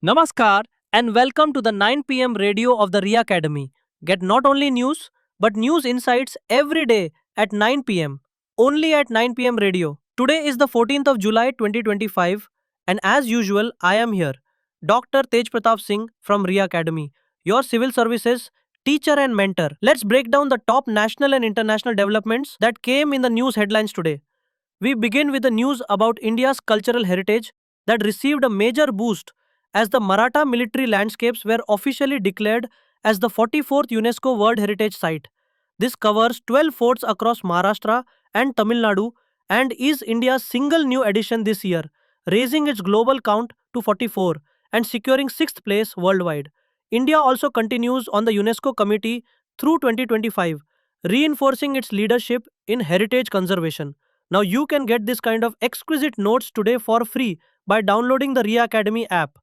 Namaskar and welcome to the 9 pm radio of the RIA Academy. Get not only news but news insights every day at 9 pm. Only at 9 pm radio. Today is the 14th of July 2025 and as usual I am here, Dr. Tej Pratap Singh from RIA Academy, your civil services teacher and mentor. Let's break down the top national and international developments that came in the news headlines today. We begin with the news about India's cultural heritage that received a major boost as the Maratha military landscapes were officially declared as the 44th UNESCO World Heritage Site. This covers 12 forts across Maharashtra and Tamil Nadu and is India's single new addition this year, raising its global count to 44 and securing 6th place worldwide. India also continues on the UNESCO committee through 2025, reinforcing its leadership in heritage conservation. Now you can get this kind of exquisite notes today for free by downloading the RIA Academy app.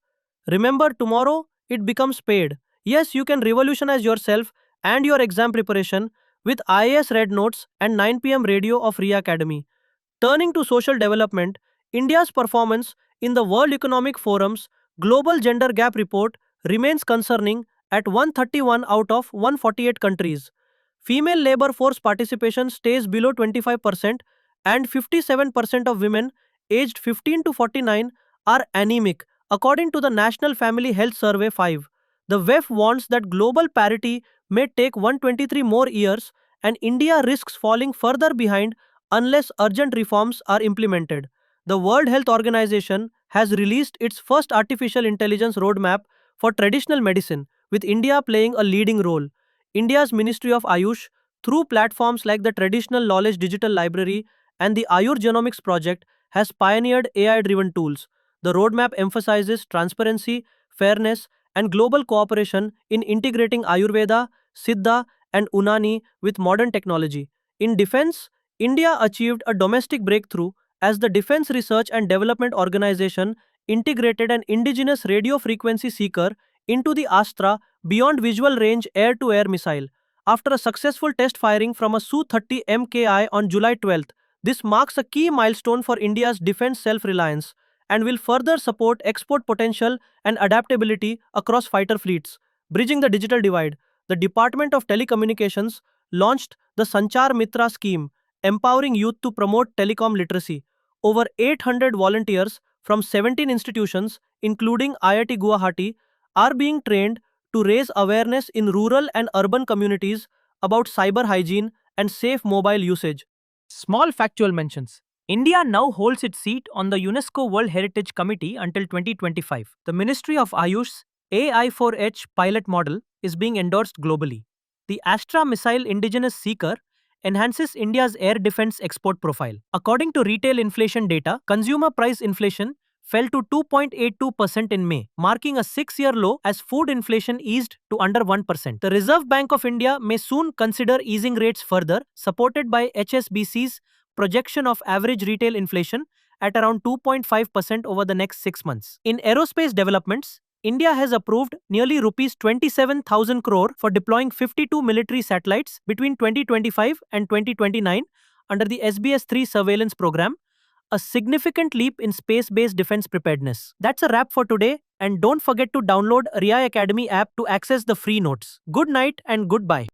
Remember, tomorrow it becomes paid. Yes, you can revolutionize yourself and your exam preparation with IAS Red Notes and 9 pm radio of RIA Academy. Turning to social development, India's performance in the World Economic Forum's Global Gender Gap Report remains concerning at 131 out of 148 countries. Female labor force participation stays below 25% and 57% of women aged 15 to 49 are anemic, according to the National Family Health Survey 5. The WEF warns that global parity may take 123 more years and India risks falling further behind unless urgent reforms are implemented. The World Health Organization has released its first artificial intelligence roadmap for traditional medicine, with India playing a leading role. India's Ministry of Ayush, through platforms like the Traditional Knowledge Digital Library and the Ayur Genomics Project, has pioneered AI driven tools. The roadmap emphasizes transparency, fairness, and global cooperation in integrating Ayurveda, Siddha, and Unani with modern technology. In defense, India achieved a domestic breakthrough as the Defense Research and Development Organization integrated an indigenous radio frequency seeker into the Astra Beyond Visual Range air to air missile. After a successful test firing from a Su 30 MKI on July 12th, this marks a key milestone for India's defense self reliance and will further support export potential and adaptability across fighter fleets. Bridging the digital divide, the Department of Telecommunications launched the Sanchar Mitra scheme, empowering youth to promote telecom literacy. Over 800 volunteers from 17 institutions, including IIT Guwahati, are being trained to raise awareness in rural and urban communities about cyber hygiene and safe mobile usage. Small factual mentions. India now holds its seat on the UNESCO World Heritage Committee until 2025. The Ministry of Ayush's AI4H pilot model is being endorsed globally. The Astra missile indigenous seeker enhances India's air defense export profile. According to retail inflation data, consumer price inflation fell to 2.82% in May, marking a 6-year low as food inflation eased to under 1%. The Reserve Bank of India may soon consider easing rates further, supported by HSBC's projection of average retail inflation at around 2.5% over the next 6 months. In aerospace developments, India has approved nearly rupees 27,000 crore for deploying 52 military satellites between 2025 and 2029 under the SBS-3 surveillance program, a significant leap in space-based defense preparedness. That's a wrap for today, and don't forget to download RIA Academy app to access the free notes. Good night and goodbye.